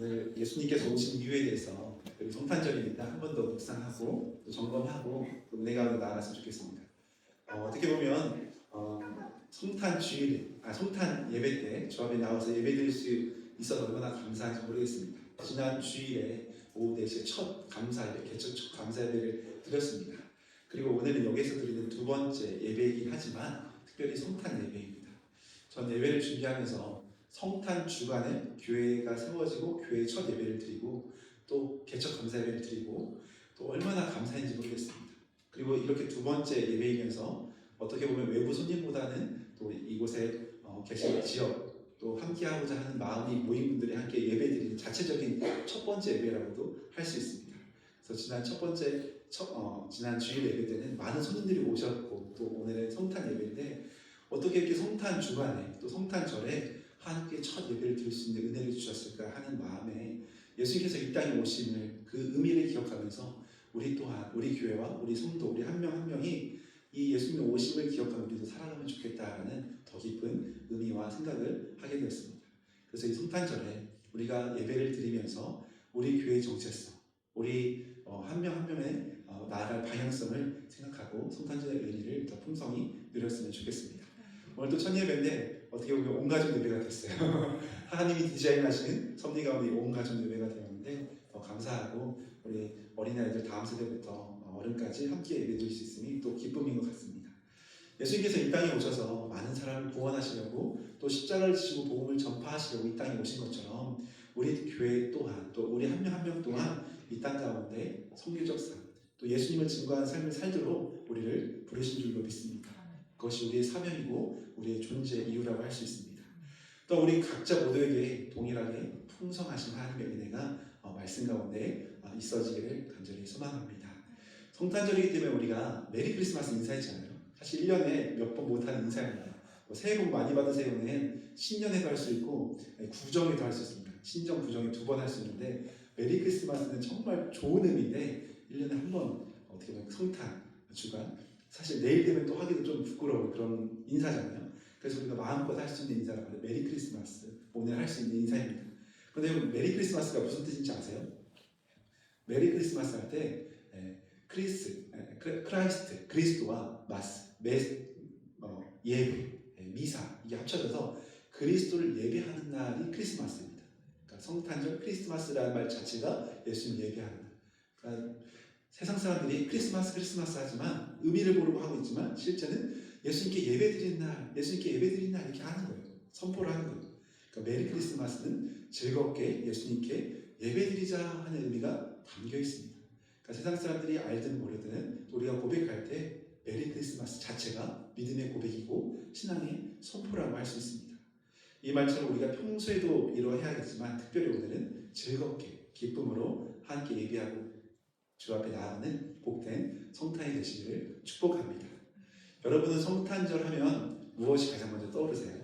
오늘 예수님께서 오신 이유에 대해서 그리고 성탄절이니까 한 번 더 묵상하고 또 점검하고 또 은혜 가운데 나아갔으면 좋겠습니다. 어떻게 보면 성탄 주일, 성탄 예배 때 주 앞에 나와서 예배 드릴 수 있어서 얼마나 감사한지 모르겠습니다. 지난 주일에 오후 4시에 첫 감사 예배, 개척 첫 감사 예배를 드렸습니다. 그리고 오늘은 여기서 드리는 두 번째 예배이긴 하지만 특별히 성탄 예배입니다. 전 예배를 준비하면서 성탄 주간에 교회가 세워지고 교회 첫 예배를 드리고 또 개척 감사 예배를 드리고 또 얼마나 감사한지 모르겠습니다. 그리고 이렇게 두 번째 예배이면서 어떻게 보면 외부 손님보다는 또 이곳에 계신 지역 또 함께하고자 하는 마음이 모인 분들이 함께 예배드리는 자체적인 첫 번째 예배라고도 할 수 있습니다. 그래서 지난 주일 예배 때는 많은 손님들이 오셨고 또 오늘은 성탄 예배인데 어떻게 이렇게 성탄 주간에 또 성탄절에 하나님께 첫 예배를 드릴 수 있는 은혜를 주셨을까 하는 마음에 예수님께서 이 땅에 오심을 그 의미를 기억하면서 우리 또한 우리 교회와 우리 성도 우리 한 명 한 명이 이 예수님의 오심을 기억하며 우리도 살아가면 좋겠다라는 더 깊은 의미와 생각을 하게 되었습니다. 그래서 이 성탄절에 우리가 예배를 드리면서 우리 교회의 정체성, 우리 한 명 한 명의 나아갈 방향성을 생각하고 성탄절의 의미를 더 풍성히 누렸으면 좋겠습니다. 오늘도 첫 예배인데 어떻게 보면 온 가족 예배가 됐어요. 하나님이 디자인하시는 섭리 가운데 온 가족 예배가 되었는데 더 감사하고 우리 어린아이들 다음 세대부터 어른까지 함께 예배드릴 수 있음이 또 기쁨인 것 같습니다. 예수님께서 이 땅에 오셔서 많은 사람을 구원하시려고 또 십자가를 지시고 복음을 전파하시려고 이 땅에 오신 것처럼 우리 교회 또한 또 우리 한 명 한 명 또한 이 땅 가운데 성교적 삶 또 예수님을 증거하는 삶을 살도록 우리를 부르신 줄로 믿습니다. 그것이 우리의 사명이고 우리의 존재 이유라고 할 수 있습니다. 또 우리 각자 모두에게 동일하게 풍성하신 하나님의 은혜가 말씀 가운데 있어지기를 간절히 소망합니다. 성탄절이기 때문에 우리가 메리 크리스마스 인사했잖아요. 사실 1년에 몇 번 못하는 인사입니다. 새해 복 많이 받으세요는 신년에도 할 수 있고 구정에도 할 수 있습니다. 신정, 구정에 두 번 할 수 있는데 메리 크리스마스는 정말 좋은 의미인데 1년에 한 번 어떻게 보면 성탄 주간 사실 내일 되면 또 하기도 좀 부끄러운 그런 인사잖아요. 그래서 우리가 마음껏 할 수 있는 인사라고 해요. 메리 크리스마스 오늘 할 수 있는 인사입니다. 그런데 메리 크리스마스가 무슨 뜻인지 아세요? 메리 크리스마스 할 때 크라이스트, 그리스도와 예배, 미사 이게 합쳐져서 그리스도를 예배하는 날이 크리스마스입니다. 그러니까 성탄절 크리스마스라는 말 자체가 예수님을 예배하는 날. 그러니까 세상 사람들이 크리스마스 하지만 의미를 모르고 하고 있지만 실제는 예수님께 예배드리는 날 이렇게 하는 거예요. 선포를 하는 거예요. 그러니까 메리 크리스마스는 즐겁게 예수님께 예배드리자 하는 의미가 담겨 있습니다. 그러니까 세상 사람들이 알든 모르든 우리가 고백할 때 메리 크리스마스 자체가 믿음의 고백이고 신앙의 선포라고 할 수 있습니다. 이 말처럼 우리가 평소에도 이루어야겠지만 특별히 오늘은 즐겁게 기쁨으로 함께 예배하고 주 앞에 나아가는 복된 성탄이 되시기를 축복합니다. 여러분은 성탄절 하면 무엇이 가장 먼저 떠오르세요?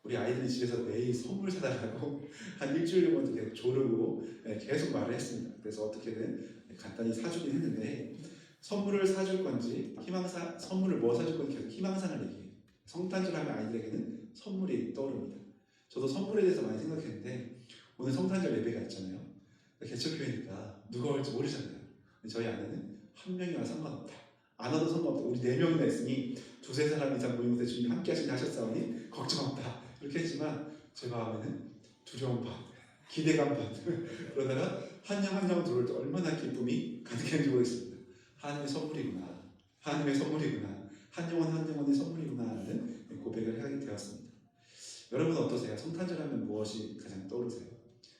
우리 아이들은 집에서 매일 선물 사달라고 한 일주일 정도 계속 조르고 계속 말을 했습니다. 그래서 어떻게든 간단히 사주긴 했는데 선물을 사줄 건지 선물을 뭐 사줄 건지 계속 희망사항을 얘기해요. 성탄절 하면 아이들에게는 선물이 떠오릅니다. 저도 선물에 대해서 많이 생각했는데 오늘 성탄절 예배가 있잖아요. 개척교회니까 누가 올지 모르잖아요. 저희 아내는 한 명이와 상관없다. 안 와도 상관없다. 우리 4명이나 있으니 두세 사람 이상 모임에서 주님 함께 하신다 하셨사오니 걱정 없다. 이렇게 했지만 제 마음에는 두려움 반, 기대감 반 그러다가 한 명 한 명 들어올 때 얼마나 기쁨이 가득했는지 모르겠습니다. 하나님의 선물이구나. 한 영혼 한 영혼의 선물이구나 하는 고백을 하게 되었습니다. 여러분 어떠세요? 성탄절 하면 무엇이 가장 떠오르세요?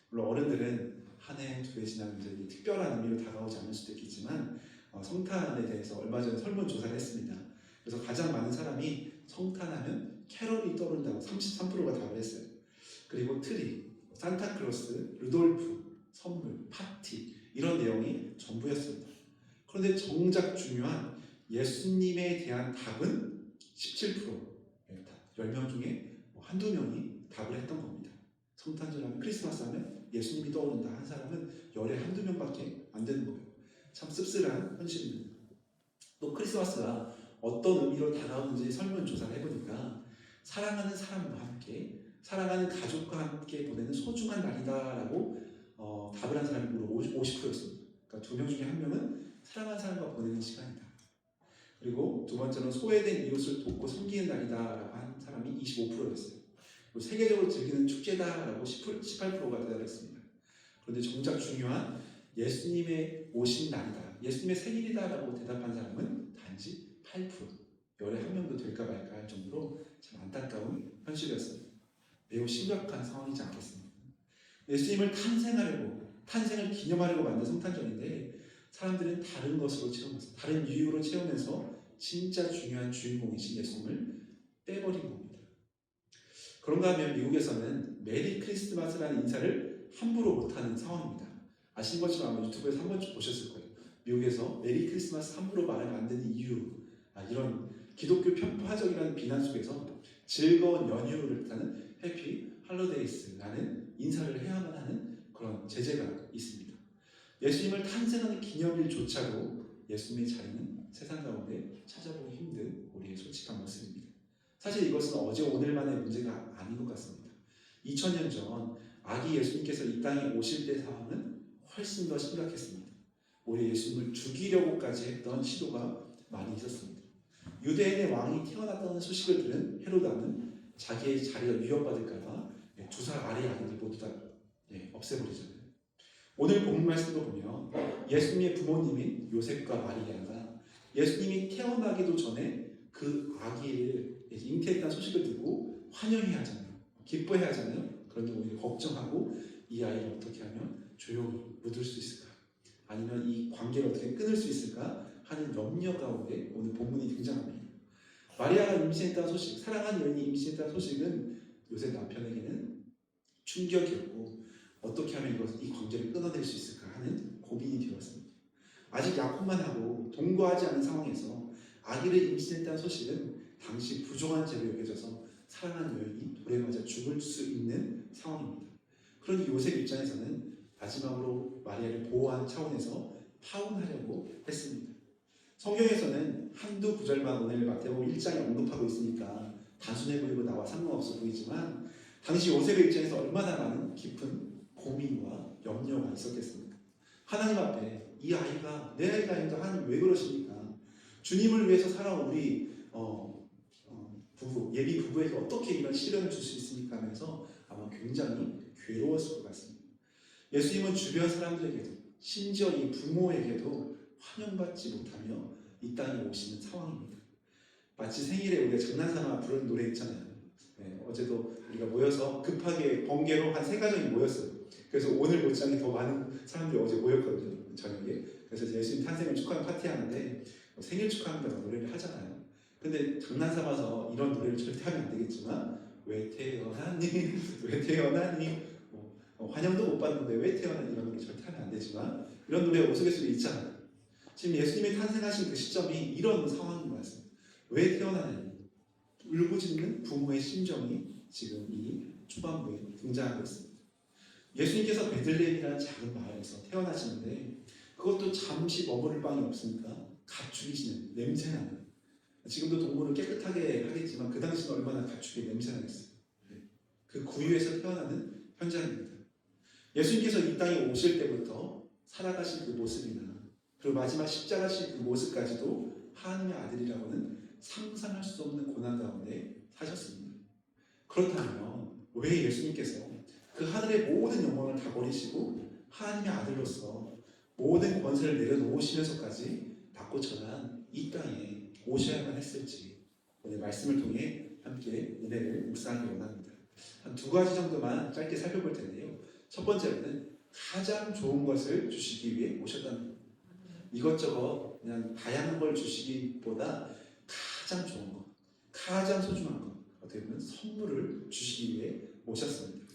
물론 어른들은 한 해, 두 해 지나면 이제 특별한 의미로 다가오지 않을 수도 있겠지만 성탄에 대해서 얼마 전에 설문조사를 했습니다. 그래서 가장 많은 사람이 성탄하면 캐럴이 떠오른다고 33%가 답을 했어요. 그리고 트리, 산타클로스, 루돌프, 선물, 파티 이런 내용이 전부였습니다. 그런데 정작 중요한 예수님에 대한 답은 17%, 10명 중에 한두 명이 답을 했던 겁니다. 성탄절 하면 크리스마스 하면 예수님이 떠오른다 한 사람은 열에 한두 명밖에 안 되는 거예요. 참 씁쓸한 현실입니다. 또 크리스마스가 어떤 의미로 다가오는지 설문조사를 해보니까 사랑하는 사람과 함께 사랑하는 가족과 함께 보내는 소중한 날이다라고 답을 한 사람이 무려 50%였습니다. 그러니까 2명 중에 1명은 사랑하는 사람과 보내는 시간이다. 그리고 두 번째는 소외된 이웃을 돕고 섬기는 날이다라고 한 사람이 25%였어요. 그리고 세계적으로 즐기는 축제다라고 18%가 대답했습니다. 그런데 정작 중요한 예수님의 오신 날이다, 예수님의 생일이다라고 대답한 사람은 단지 8%, 열에 1명도 될까 말까 할 정도로 참 안타까운 현실이었습니다. 매우 심각한 상황이지 않겠습니까? 예수님을 탄생을 기념하려고 만든 성탄절인데 사람들은 다른 것으로 채우면서, 다른 이유로 채우면서 진짜 중요한 주인공이신 예수님을 빼버린 겁니다. 그런가 하면 미국에서는 메리 크리스마스라는 인사를 함부로 못하는 상황입니다. 아신 것처럼 아마 유튜브에서 한 번쯤 보셨을 거예요. 미국에서 메리 크리스마스 함부로 말하면 안 되는 이유, 이런 기독교 편파적이라는 비난 속에서 즐거운 연휴를 뜻하는 해피 할로데이스라는 인사를 해야만 하는 그런 제재가 있습니다. 예수님을 탄생하는 기념일조차도 예수님의 자리는 세상 가운데 찾아보기 힘든 우리의 솔직한 모습입니다. 사실 이것은 어제 오늘만의 문제가 아닌 것 같습니다. 2000년 전 아기 예수님께서 이 땅에 오실 때 상황은 훨씬 더 심각했습니다. 오히려 예수님을 죽이려고까지 했던 시도가 많이 있었습니다. 유대인의 왕이 태어났다는 소식을 들은 헤로다는 자기의 자리가 위협받을까봐 두살 아래의 아기들 모두 다 없애버리잖아요. 오늘 본문 말씀도 보면 예수님의 부모님인 요셉과 마리아가 예수님이 태어나기도 전에 그 아기를 잉태했다는 소식을 듣고 환영해야 하잖아요. 기뻐해야 하잖아요. 그런데 오히려 걱정하고 이 아이를 어떻게 하면 조용히 묻을 수 있을까? 아니면 이 관계를 어떻게 끊을 수 있을까? 하는 염려 가운데 오늘 본문이 등장합니다. 마리아가 임신했다는 소식, 사랑하는 여인이 임신했다는 소식은 요셉 남편에게는 충격이었고 어떻게 하면 이 관계를 끊어낼 수 있을까 하는 고민이 되었습니다. 아직 약혼만 하고 동거하지 않은 상황에서 아기를 임신했다는 소식은 당시 부정한 죄로 여겨져서 사랑하는 여인이 돌에 맞아 죽을 수 있는 상황입니다. 그러니 요셉 입장에서는 마지막으로 마리아를 보호하는 차원에서 파혼하려고 했습니다. 성경에서는 한두 구절만 오늘 마태복음 1장에 언급하고 있으니까 단순해 보이고 나와 상관없어 보이지만 당시 요셉의 입장에서 얼마나 많은 깊은 고민과 염려가 있었겠습니까? 하나님 앞에 이 아이가 내 아이가 아닌데 하나님 왜 그러십니까? 주님을 위해서 살아온 우리 부부, 예비 부부에게 어떻게 이런 시련을 줄 수 있습니까? 하면서 아마 굉장히 괴로웠을 것 같습니다. 예수님은 주변 사람들에게도 심지어 이 부모에게도 환영받지 못하며 이 땅에 오시는 상황입니다. 마치 생일에 우리가 장난삼아 부르는 노래 있잖아요. 어제도 우리가 모여서 급하게 번개로 한 3가정이 모였어요. 그래서 오늘 못지않게 더 많은 사람들이 어제 모였거든요. 저녁에. 그래서 예수님 탄생을 축하하는 파티 하는데 생일 축하한다고 노래를 하잖아요. 근데 장난삼아서 이런 노래를 절대 하면 안 되겠지만 왜 태어나니? 왜 태어나니? 환영도 못 받는데 왜 태어나니? 이런 노래 절대 하면 안 되지만 이런 노래 우스갯소리 있잖아요. 지금 예수님이 탄생하신 그 시점이 이런 상황인 것 같습니다. 왜 태어나니? 울부짖는 부모의 심정이 지금 이 초반부에 등장하고 있습니다. 예수님께서 베들레헴이라는 작은 마을에서 태어나시는데 그것도 잠시 머무를 방이 없으니까 가축이시는 냄새나는, 지금도 동물을 깨끗하게 하겠지만 그 당시는 얼마나 가축이 냄새나겠어요. 그 구유에서 태어나는 현장입니다. 예수님께서 이 땅에 오실 때부터 살아가신 그 모습이나 그리고 마지막 십자가실 그 모습까지도 하나님의 아들이라고는 상상할 수 없는 고난 가운데 사셨습니다. 그렇다면 왜 예수님께서 그 하늘의 모든 영광을 다 버리시고 하나님의 아들로서 모든 권세를 내려놓으시면서까지 받고 전한 이 땅에 오셔야만 했을지 오늘 말씀을 통해 함께 은혜를 묵상하기 원합니다. 한 2가지 정도만 짧게 살펴볼 텐데요. 첫 번째로는 가장 좋은 것을 주시기 위해 오셨다는 것. 이것저것 그냥 다양한 걸 주시기보다 가장 좋은 것, 가장 소중한 것, 어떻게 보면 선물을 주시기 위해 오셨습니다.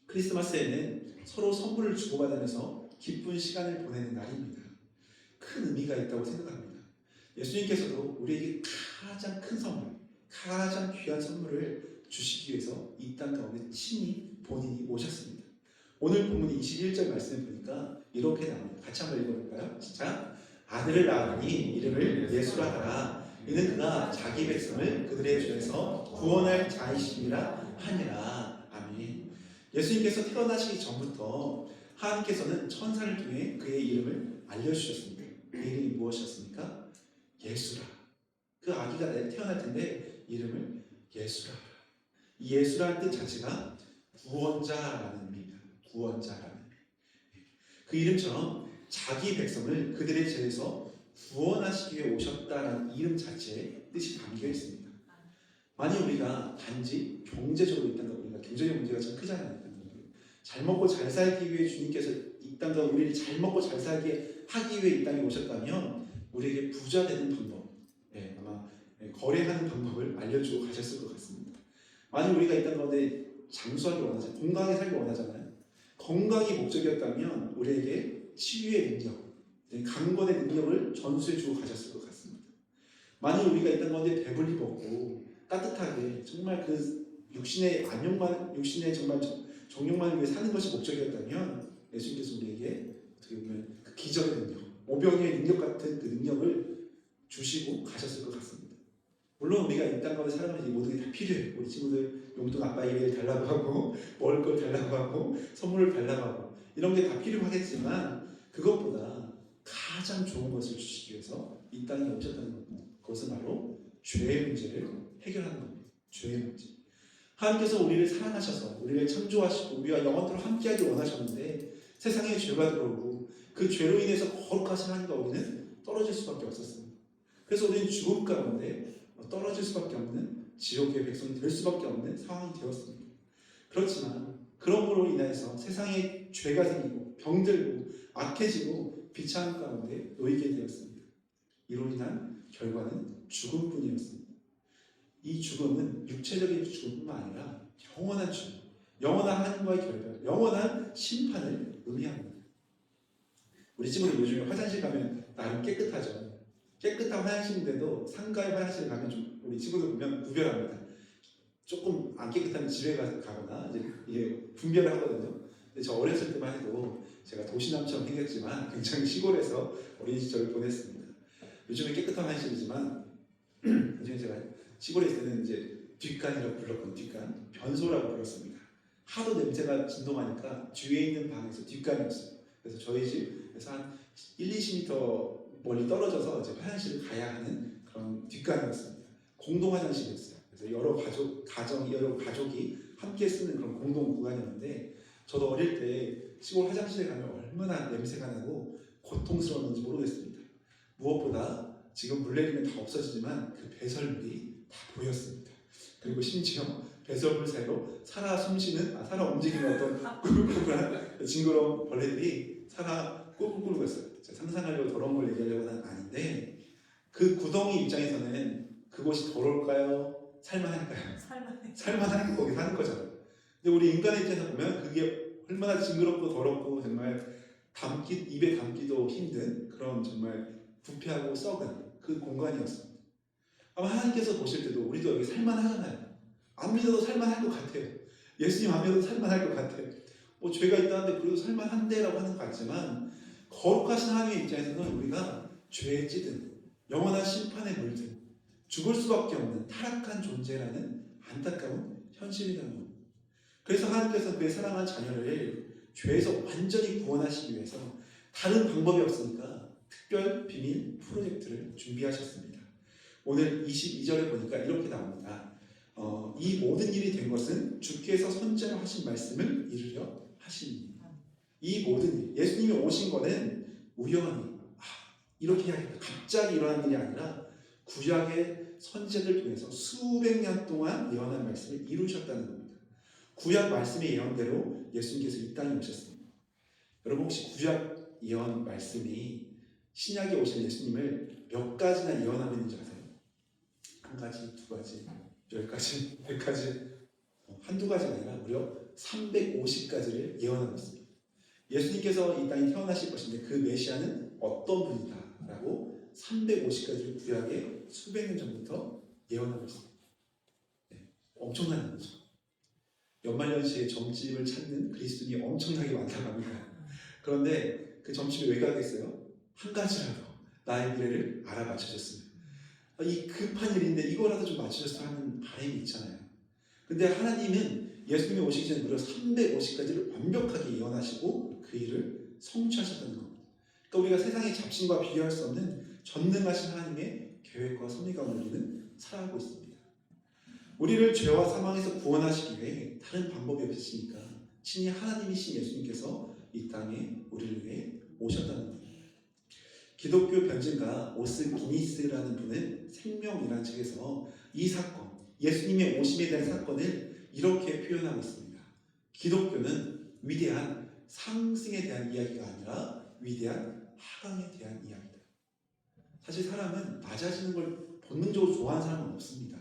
크리스마스에는 서로 선물을 주고받으면서 기쁜 시간을 보내는 날입니다. 큰 의미가 있다고 생각합니다. 예수님께서도 우리에게 가장 큰 선물, 가장 귀한 선물을 주시기 위해서 이 땅 가운데 친히 본인이 오셨습니다. 오늘 본문 21절 말씀을 보니까 이렇게 나옵니다. 같이 한번 읽어볼까요? 시작! 아들을 낳으니 이름을 예수라 하라. 이는 그가 자기 백성을 그들의 죄에서 구원할 자이심이라 하니라. 아멘. 예수님께서 태어나시기 전부터 하나님께서는 천사를 통해 그의 이름을 알려주셨습니다. 그 이름이 무엇이었습니까? 예수라. 그 아기가 태어날 텐데 이름을 예수라. 이 예수라는 뜻 자체가 구원자라는 의미입니다. 구원자라는 의미. 그 이름처럼 자기 백성을 그들의 죄에서 구원하시기 위해 오셨다는 이름 자체에 뜻이 담겨 있습니다. 만약 우리가 단지 경제적으로 이 땅과 우리가 경제적 문제가 참 크잖아요. 잘 먹고 잘 살기 위해 주님께서 이 땅과 우리를 잘 먹고 잘 살게 하기 위해 이 땅에 오셨다면 우리에게 부자 되는 방법, 아마 거래하는 방법을 알려주고 가셨을 것 같습니다. 만약 우리가 이 땅 가운데 장수하기 원하잖아요. 건강하게 살기 원하잖아요. 건강이 목적이었다면 우리에게 치유의 능력, 강건의 능력을 전수해 주고 가셨을 것 같습니다. 만약 우리가 이 땅 가운데 배불리 먹고 따뜻하게 정말 그 육신의 안녕만, 육신의 정말 정욕만을 위해 사는 것이 목적이었다면 예수님께서 우리에게 어떻게 보면 그 기적의 능력, 오병이의 능력 같은 그 능력을 주시고 가셨을 것 같습니다. 물론 우리가 이 땅 가운데 살아가면서 이 모든 게 다 필요해요. 우리 친구들 용돈 아빠에게 달라고 하고 먹을 걸 달라고 하고 선물을 달라고 하고 이런 게 다 필요하겠지만 그것보다 가장 좋은 것을 주시기 위해서 이 땅에 오셨다는 겁니다. 그것은 바로 죄의 문제를 해결하는 겁니다. 죄의 문제. 하나님께서 우리를 사랑하셔서 우리를 창조하시고 우리와 영원토록 함께하기 원하셨는데 세상에 죄가 들어오고 그 죄로 인해서 거룩하신 하나님과 우리는 떨어질 수밖에 없었습니다. 그래서 우리는 죽음 가운데 떨어질 수밖에 없는 지옥의 백성이 될 수밖에 없는 상황이 되었습니다. 그렇지만 그러므로 인해서 세상에 죄가 생기고 병들고 악해지고 비참한 가운데 놓이게 되었습니다. 이로 인한 결과는 죽음뿐이었습니다. 이 죽음은 육체적인 죽음뿐만 아니라 영원한 죽음, 영원한 하나님과의 결별, 영원한 심판을 의미합니다. 우리 친구들 요즘에 화장실 가면 나름 깨끗하죠. 깨끗한 화장실인데도 상가의 화장실 가면 좀 우리 친구들 보면 구별합니다. 조금 안 깨끗하면 집에 가거나 이제 분별을 하거든요. 근데 저 어렸을 때만 해도 제가 도시남처럼 생겼지만 굉장히 시골에서 어린 시절을 보냈습니다. 요즘에 깨끗한 화장실이지만 요즘에 제가 시골에 있을 때는 이제 뒷간이라고 불렀거든요. 뒷간, 변소라고 불렀습니다. 하도 냄새가 진동하니까 뒤에 있는 방에서 뒷간이었어요. 그래서 저희 집에서 한 1, 20m 멀리 떨어져서 이제 화장실을 가야 하는 그런 뒷간이었습니다. 공동 화장실이었어요. 그래서 여러 가족이 함께 쓰는 그런 공동 구간이었는데 저도 어릴 때 시골 화장실에 가면 얼마나 냄새가 나고 고통스러웠는지 모르겠습니다. 무엇보다 지금 물 내리면 다 없어지지만 그 배설물이 다 보였습니다. 그리고 심지어 배설물 사이로 살아 숨쉬는, 살아 움직이는 어떤 꾸불꾸불한 징그러운 벌레들이 살아 꾸불꾸불했어요. 상상하려고 더러운 걸 얘기하려고는 아닌데 그 구덩이 입장에서는 그곳이 더러울까요? 살만할까요? 살만한 거기 사는 거잖아요. 근데 우리 인간의 입장에서 보면 그게 얼마나 징그럽고 더럽고 정말 입에 담기도 힘든 그런 정말 부패하고 썩은 그 공간이었습니다. 아마 하나님께서 보실 때도 우리도 여기 살만하잖아요. 안 믿어도 살만할 것 같아요. 예수님 안 믿어도 살만할 것 같아요. 뭐 죄가 있다는데 그래도 살만한데라고 하는 것 같지만 거룩하신 하나님의 입장에서는 우리가 죄에 찌든 영원한 심판에 물든 죽을 수밖에 없는 타락한 존재라는 안타까운 현실이라는 겁니다. 그래서 하나님께서 그의 사랑하는 자녀를 죄에서 완전히 구원하시기 위해서 다른 방법이 없으니까 특별 비밀 프로젝트를 준비하셨습니다. 오늘 22절에 보니까 이렇게 나옵니다. 이 모든 일이 된 것은 주께서 선제로 하신 말씀을 이루려 하십니다. 이 모든 일, 예수님이 오신 것은 우연히 이렇게 해야겠다, 갑자기 일어난 일이 아니라 구약의 선제들 통해서 수백 년 동안 예언한 말씀을 이루셨다는 겁니다. 구약 말씀의 예언대로 예수님께서 이 땅에 오셨습니다. 여러분 혹시 구약 예언 말씀이 신약에 오신 예수님을 몇 가지나 예언하고 있는지 아세요? 한 가지, 두 가지, 10가지, 100가지, 한두 가지가 아니라 무려 350가지를 예언하고 있습니다. 예수님께서 이 땅에 태어나실 것인데 그 메시아는 어떤 분이다 라고 350가지를 구약에 수백 년 전부터 예언하고 있습니다. 엄청난 거죠. 연말연시에 점집을 찾는 그리스도인이 엄청나게 많다고 합니다. 그런데 그 점집이 왜 가겠어요? 한 가지라도 나의 미래를 알아맞혀줬으면, 이 급한 일인데 이거라도 좀 맞춰줬으면 하는 바람이 있잖아요. 근데 하나님은 예수님이 오시기 전에 무려 350가지를 완벽하게 예언하시고 그 일을 성취하셨다는 겁니다. 그러니까 우리가 세상의 잡신과 비교할 수 없는 전능하신 하나님의 계획과 섭리 가운데 우리는 살아가고 있습니다. 우리를 죄와 사망에서 구원하시기 위해 다른 방법이 없으시니까 친히 하나님이신 예수님께서 이 땅에 우리를 위해 오셨다는 겁니다. 기독교 변증가 오스 기니스라는 분은 생명이라는 책에서 이 사건, 예수님의 오심에 대한 사건을 이렇게 표현하고 있습니다. 기독교는 위대한 상승에 대한 이야기가 아니라 위대한 하강에 대한 이야기다. 사실 사람은 낮아지는 걸 본능적으로 좋아하는 사람은 없습니다.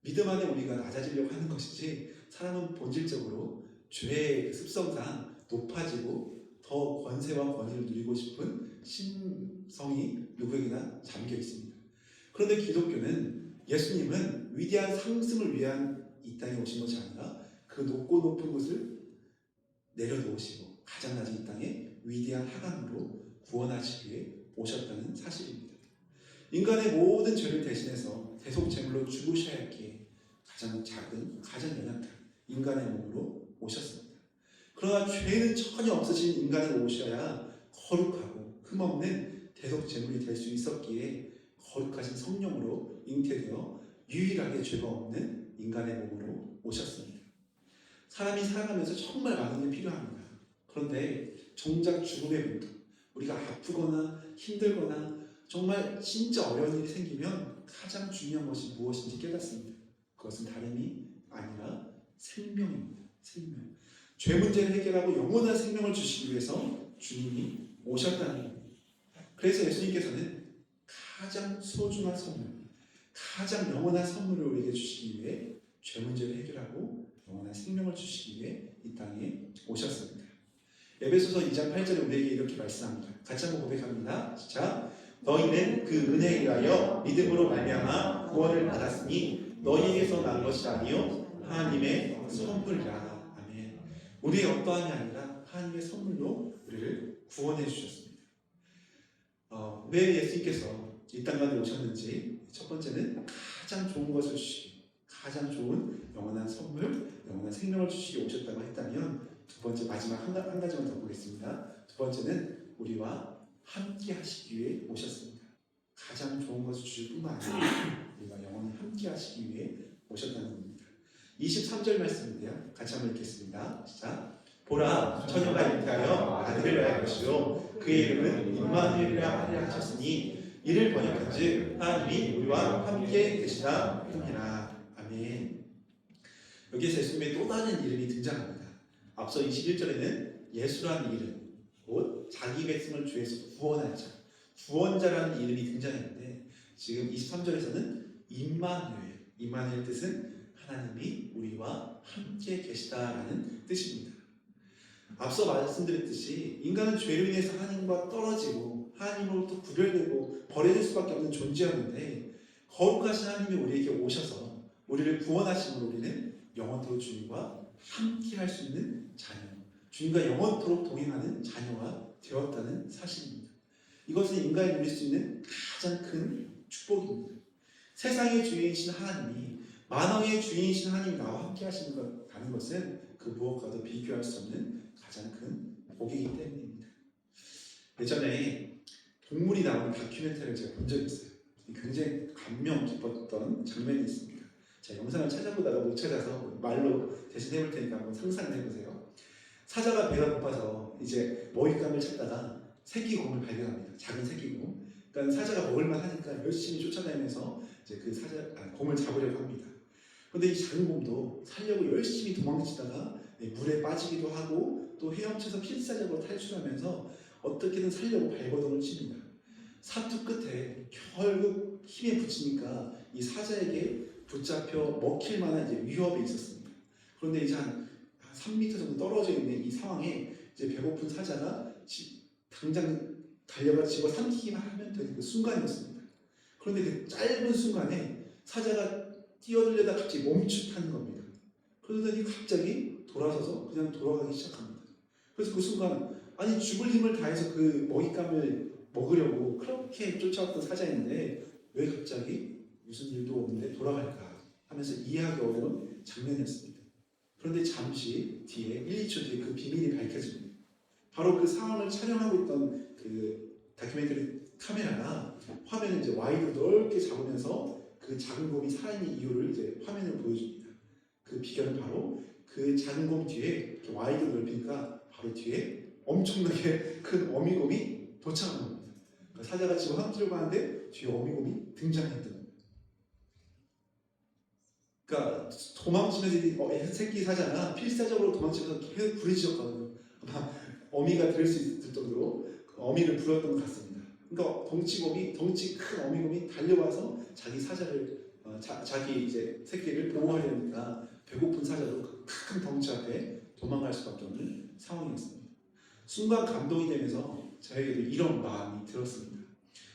믿음 안에 우리가 낮아지려고 하는 것이지 사람은 본질적으로 죄의 습성상 높아지고 더 권세와 권위를 누리고 싶은 심성이 누구에게나 잠겨 있습니다. 그런데 기독교는 예수님은 위대한 상승을 위한 이 땅에 오신 것이 아니라 그 높고 높은 곳을 내려놓으시고 가장 낮은 이 땅에 위대한 하강으로 구원하시기 위해 오셨다는 사실입니다. 인간의 모든 죄를 대신해서 대속제물로 죽으셔야 했기에 가장 작은, 가장 연약한 인간의 몸으로 오셨습니다. 그러나 죄는 전혀 없으신 인간이 오셔야 거룩하고 흠없는 대속제물이 될 수 있었기에 거룩하신 성령으로 잉태되어 유일하게 죄가 없는 인간의 몸으로 오셨습니다. 사람이 살아가면서 정말 많은 게 필요합니다. 그런데 정작 죽음의 문도 우리가 아프거나 힘들거나 정말 진짜 어려운 일이 생기면 가장 중요한 것이 무엇인지 깨닫습니다. 그것은 다름이 아니라 생명입니다. 생명. 죄 문제를 해결하고 영원한 생명을 주시기 위해서 주님이 오셨다는 겁니다. 그래서 예수님께서는 가장 소중한 선물, 가장 영원한 선물을 우리에게 주시기 위해 죄 문제를 해결하고 영원한 생명을 주시기 위해 이 땅에 오셨습니다. 에베소서 2장 8절에 우리에게 이렇게 말씀합니다. 같이 한번 고백합니다. 자, 너희는 그 은혜에 의하여 믿음으로 말미암아 구원을 받았으니 너희에게서 난 것이 아니요 하나님의 선물이라. 아멘. 우리의 어떠함이 아니라 하나님의 선물로 우리를 구원해 주셨습니다. 왜 예수님께서 이 땅 가운데 오셨는지 첫 번째는 가장 좋은 것을 주시고 가장 좋은 영원한 선물, 영원한 생명을 주시기 오셨다고 했다면 두 번째 마지막 한 가지만 더 보겠습니다. 두 번째는 우리와 함께 하시기 위해 오셨습니다. 가장 좋은 것을 주실 뿐만 아니라 우리가 영원히 함께 하시기 위해 오셨다는 겁니다. 23절 말씀인데요. 같이 한번 읽겠습니다. 시작. 보라, 처녀가 잉태하여 아들을 낳을 것이요 그의 이름은 임마누엘이라 하리라 하셨으니 이를 번역한즉 하나님이 우리와 함께 계시다 함이라. 아멘. 여기에서 예수님의 또 다른 이름이 등장합니다. 앞서 21절에는 예수라는 이름, 곧 자기 백성을 죄에서 구원할 자, 구원자라는 이름이 등장했는데 지금 23절에서는 임마누엘 뜻은 하나님이 우리와 함께 계시다라는 뜻입니다. 앞서 말씀드렸듯이 인간은 죄로 인해서 하나님과 떨어지고 하나님으로부터 구별되고 버려질 수밖에 없는 존재였는데 거룩하신 하나님이 우리에게 오셔서 우리를 구원하심으로 우리는 영원토록 주님과 함께 할 수 있는 자녀, 주님과 영원토록 동행하는 자녀가 되었다는 사실입니다. 이것은 인간이 누릴 수 있는 가장 큰 축복입니다. 세상의 주인이신 하나님이 만왕의 주인이신 하나님이 나와 함께 하시는 것은 그 무엇과도 비교할 수 없는 가장 큰 복이기 때문입니다. 예전에 동물이 나오는 다큐멘터리를 제가 본 적이 있어요. 굉장히 감명 깊었던 장면이 있습니다. 제가 영상을 찾아보다가 못 찾아서 말로 대신 해볼 테니까 한번 상상을 해보세요. 사자가 배가 고파서 이제 먹잇감을 찾다가 새끼곰을 발견합니다. 작은 새끼곰. 그러니까 사자가 먹을만 하니까 열심히 쫓아다니면서 이제 그 곰을 잡으려고 합니다. 그런데 이 작은 곰도 살려고 열심히 도망치다가 물에 빠지기도 하고 또 헤엄쳐서 필사적으로 탈출하면서 어떻게든 살려고 발버둥을 칩니다. 사투 끝에 결국 힘에 붙이니까 이 사자에게 붙잡혀 먹힐 만한 이제 위협이 있었습니다. 그런데 이제 한 3m 정도 떨어져 있는 이 상황에 이제 배고픈 사자가 당장 달려가 집어삼키기만 하면 되는 그 순간이었습니다. 그런데 그 짧은 순간에 사자가 뛰어들려다 갑자기 멈칫하는 겁니다. 그러더니 갑자기 돌아서서 그냥 돌아가기 시작합니다. 그래서 그 순간 아니 죽을 힘을 다해서 그 먹잇감을 먹으려고 그렇게 쫓아왔던 사자인데 왜 갑자기 무슨 일도 없는데 돌아갈까 하면서 이해하기 어려운 장면이었습니다. 그런데 잠시 뒤에 1, 2초 뒤에 그 비밀이 밝혀집니다. 바로 그 상황을 촬영하고 있던 그 다큐멘터리 카메라가 화면을 이제 와이드로 넓게 잡으면서 그 작은 곰이 살아있는 이유를 이제 화면으로 보여줍니다. 그 비결은 바로 그 작은 곰 뒤에 이렇게 와이드로 넓히니까 바로 뒤에 엄청나게 큰 어미곰이 도착하는 겁니다. 그러니까 사자가 집어 삼키려고 하는데 뒤에 어미곰이 등장했던 겁니다. 그러니까 도망치면서 새끼 사자가 필사적으로 도망치면서 계속 부르짖었거든요. 아마 어미가 들을 수 있을 정도로 어미를 불렀던 것 같습니다. 그러니까 덩치 큰 어미곰이 달려와서 자기 사자를 자기 이제 새끼를 보호하려니까 배고픈 사자도 큰 덩치 앞에 도망갈 수밖에 없는 상황이었습니다. 순간 감동이 되면서 저에게도 이런 마음이 들었습니다.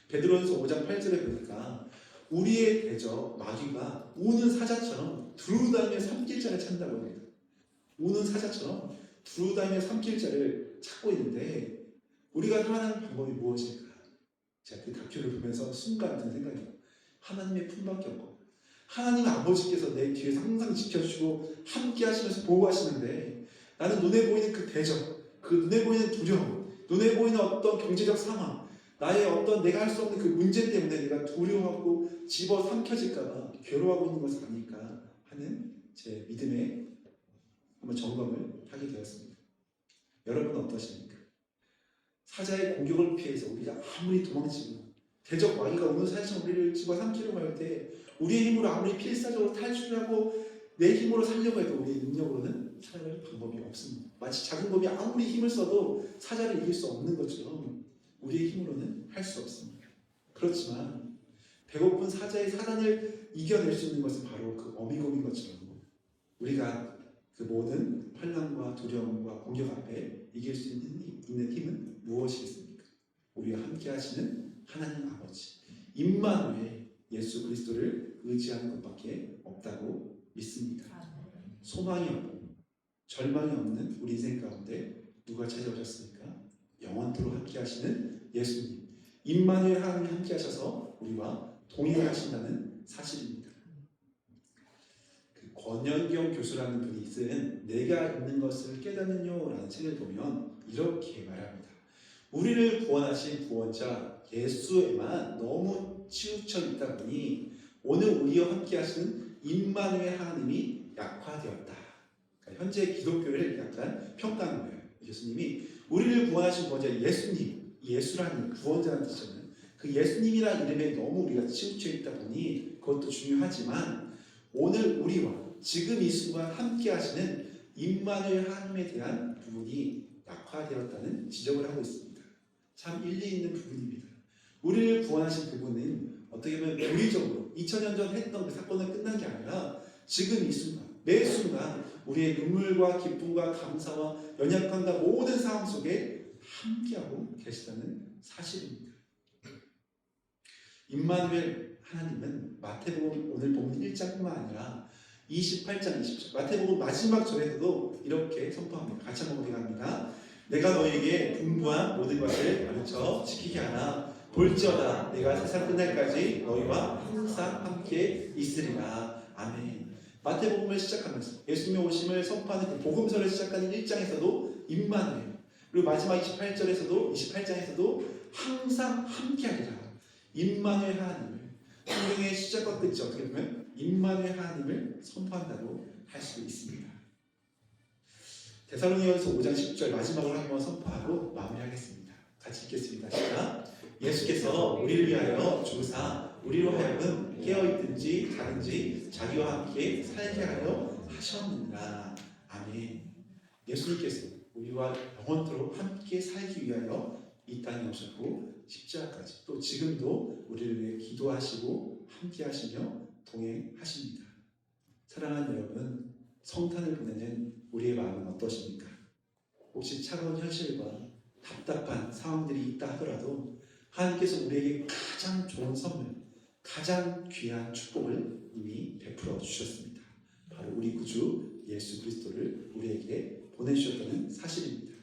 베드로전서 5장 8절에 보니까 우리의 대적 마귀가 우는 사자처럼 두루다니며 삼킬 자를 찾는다고 합니다. 우는 사자처럼 두루다니며 삼킬 자를 찾고 있는데 우리가 살아가는 방법이 무엇일까? 제가 그 다큐를 보면서 순간 든 생각이에요. 하나님의 품밖에 없고 하나님 아버지께서 내 뒤에서 항상 지켜주시고 함께 하시면서 보호하시는데 나는 눈에 보이는 그 대적, 그 눈에 보이는 두려움, 눈에 보이는 어떤 경제적 상황, 나의 어떤 내가 할 수 없는 그 문제 때문에 내가 두려워하고 집어 삼켜질까봐 괴로워하고 있는 것은 아닐까 하는 제 믿음의 한번 점검을 하게 되었습니다. 여러분은 어떠십니까? 사자의 공격을 피해서 우리가 아무리 도망치고 대적 마귀가 오는 사자처럼 우리를 집어 삼키려고 할 때 우리의 힘으로 아무리 필사적으로 탈출하고 내 힘으로 살려고 해도 우리의 능력으로는 살아갈 방법이 없습니다. 마치 작은 곰이 아무리 힘을 써도 사자를 이길 수 없는 것처럼 우리의 힘으로는 할 수 없습니다. 그렇지만 배고픈 사자의 사단을 이겨낼 수 있는 것은 바로 그 어미곰인 것처럼 우리가 그 모든 환난과 두려움과 공격 앞에 이길 수 있는 힘은 무엇이겠습니까? 우리와 함께 하시는 하나님 아버지 임마누엘 예수 그리스도를 의지하는 것밖에 없다고 믿습니다. 소망이 없고 절망이 없는 우리 인생 가운데 누가 찾아오셨습니까? 영원토록 함께 하시는 예수님 임마누엘 하나님이 함께 하셔서 우리와 동행하신다는 사실입니다. 그 권연경 교수라는 분이 쓴 내가 있는 것을 깨닫는요 라는 책을 보면 이렇게 말합니다. 우리를 구원하신 구원자 예수에만 너무 치우쳐 있다 보니 오늘 우리와 함께 하시는 임마누엘 하나님이 약화되었다. 그러니까 현재 기독교를 약간 평가하는 거예요. 예수님이 우리를 구원하신 구원자 예수님, 예수라는 구원자라는 뜻이잖아요. 그 예수님이라는 이름에 너무 우리가 치우쳐 있다 보니 그것도 중요하지만 오늘 우리와 지금 이 순간 함께 하시는 임마누엘 하나님에 대한 부분이 약화되었다는 지적을 하고 있습니다. 참 일리 있는 부분입니다. 우리를 구원하신 그분은 어떻게 보면 물리적으로 2000년 전 했던 그 사건은 끝난 게 아니라 지금 이 순간, 매 순간 우리의 눈물과 기쁨과 감사와 연약함과 모든 상황 속에 함께하고 계시다는 사실입니다. 임마누엘 하나님은 마태복음 오늘 보면 1장뿐만 아니라 28장, 20장 마태복음 마지막 절에서도 이렇게 선포합니다. 같이 한번 우리가 합니다. 내가 너에게 분부한 모든 것을 가르쳐 지키게 하라. 볼지어다 내가 세상 끝날까지 너희와 항상 함께 있으리라. 아멘. 마태복음을 시작하면서 예수님의 오심을 선포하는 그 복음서를 시작하는 1장에서도 임마누엘 그리고 마지막 28장에서도 항상 함께하리라. 임마누엘 하나님을 성경의 시작과 끝이 어떻게 보면 임마누엘 하나님을 선포한다고 할 수 있습니다. 데살로니가서 5장 10절 마지막으로 한번 선포하고 마무리하겠습니다. 같이 읽겠습니다. 시작. 예수께서 우리를 위하여 죽으사 우리로 하여금 깨어있든지 자든지 자기와 함께 살게 하려 하셨느니라. 아멘. 예수님께서 우리와 영원토록 함께 살기 위하여 이 땅에 오셨고 십자가까지 또 지금도 우리를 위해 기도하시고 함께 하시며 동행하십니다. 사랑하는 여러분, 성탄을 보내는 우리의 마음은 어떠십니까? 혹시 차가운 현실과 답답한 상황들이 있다 하더라도 하나님께서 우리에게 가장 좋은 선물, 가장 귀한 축복을 이미 베풀어 주셨습니다. 바로 우리 구주 예수 그리스도를 우리에게 보내주셨다는 사실입니다.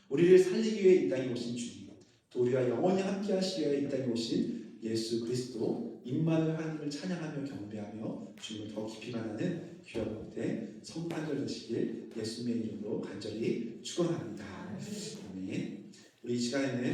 우리를 살리기 위해 이 땅에 오신 주님, 또 우리와 영원히 함께 하시기 위해 이 땅에 오신 예수 그리스도 임마누엘 하나님을 찬양하며 경배하며 주님을 더 깊이 만나는 귀한 때 성탄절 되시길 예수님의 이름으로 간절히 축원합니다. 아멘. 우리 이 시간에는